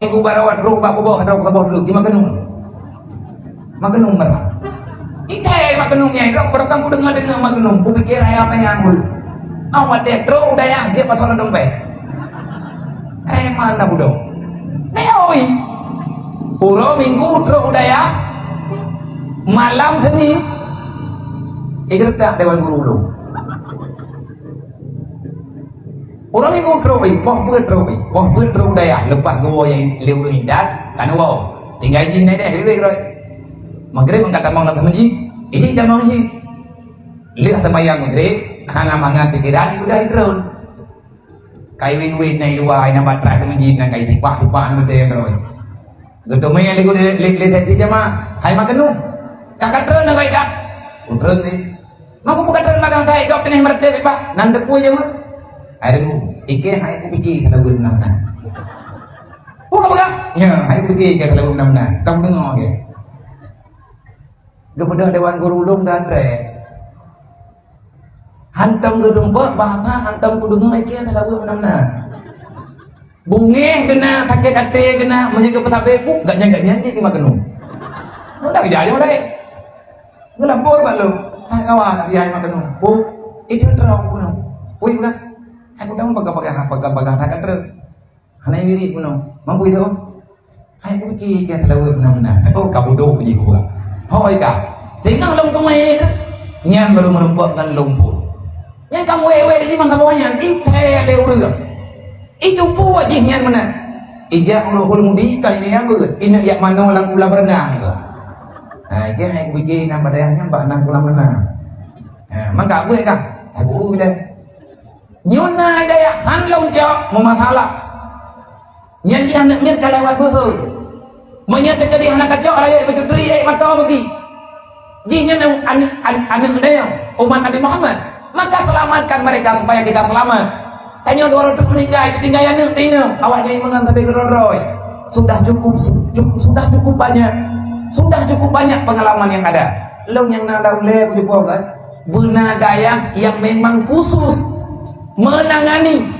minggu barawat ro ba boh ada boh dulu di makenung marah Ite makenungnya itu berkang ku dengar makenung ku pikir apa yang gue awat dek ro udah ya dia pasal dompet mana budok neoi puro minggu ro udah ya malam seni ikut tak dewan guru lu orang minggu ro boh buat ro udah ya lepas gue yang lewat indat kan wow tinggal jin deh rồi maghrib angkat tamang nak menji ini tamang ji lihat tamayang maghrib hanga mangan pikiran udah drone kai win này dua ina batra tu menji nang kai tipak mede rồi gitu main ligo lihat ti jama hai makan nu kakak drone nang kai kak drone ni ngaku bukan drone magang kai dok tengah merde pak nan depu je mah ada ku ike hai ku pikir kalau gun nam na bukan ya hai ku pikir kalau gun nam na kamu dengar ke kepada dewan guru ulum dan re hantam gedung bahasa hantam kudung iki ada lagu menamna bunge kena sakit hati kena masih ke petabe ku gak nyanyi di makenung udah kerja udah ngelapor balu kawan nak biaya makenung bu itu terang kuno pui bukan aku dah pakai tak ter hana wiri kuno mampu itu aku pikir kita lagu menamna oh kabudo puji gua hoi kak tinggal long tumai nyan baru merupakan lumpur yang kamu wewe di sini kamu yang kita lewat itu pun wajib nyan mana ijak ulul mudi kali ini yang ber ini dia mana orang ulah berenang itu nah dia yang begini nama dayanya mbak nang ulah berenang maka gue kan aku udah nyona daya hanlong cok memasalah nyanyi anak mir kalawat behu menyatakan tadi anak kacau raya betul diri mata bagi jinya anak dia umat Nabi Muhammad maka selamatkan mereka supaya kita selamat tanya dua orang meninggal ketinggalan tinggal awaknya imangan tapi geroroy sudah cukup banyak pengalaman yang ada lo yang nada uleh kan benadaya yang memang khusus menangani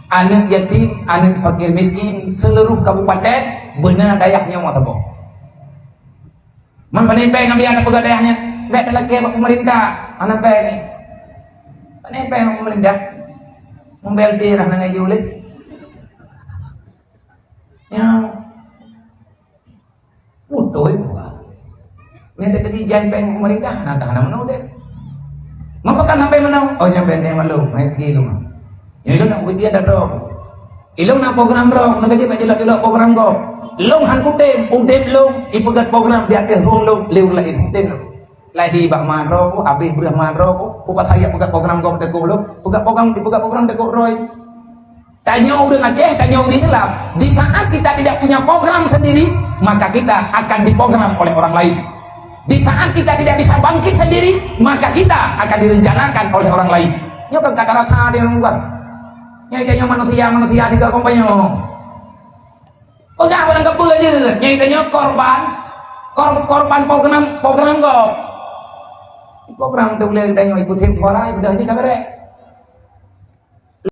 anak yatim anak fakir miskin seluruh kabupaten benar dayahnya mau tebok man penempel ngambil anak pegadaiannya nggak ada lagi pemerintah anak ini penempel pemerintah membel tirah nang yulit yang udah gua minta ketijan peng pemerintah nak mana deh maka kan sampai mana oh nyampe dia malu main gitu mah ya lu nak dia ada dong ilong nak program dong nak kerja macam program go long han udem long ipegat program dia ke long leu lain udem lahi bak maro ko abis berah maro ko pupat hayat pegat program go de ko lo pegat program de ko roy tanya orang Aceh tanya orang Islam di saat kita tidak punya program sendiri maka kita akan diprogram oleh orang lain di saat kita tidak bisa bangkit sendiri maka kita akan direncanakan oleh orang lain nyo kan kata rata dia membuat nyai manusia tiga kompanyo enggak orang kebel aja nyai tanya korban program kok program udah boleh tanya ikutin suara udah aja kabar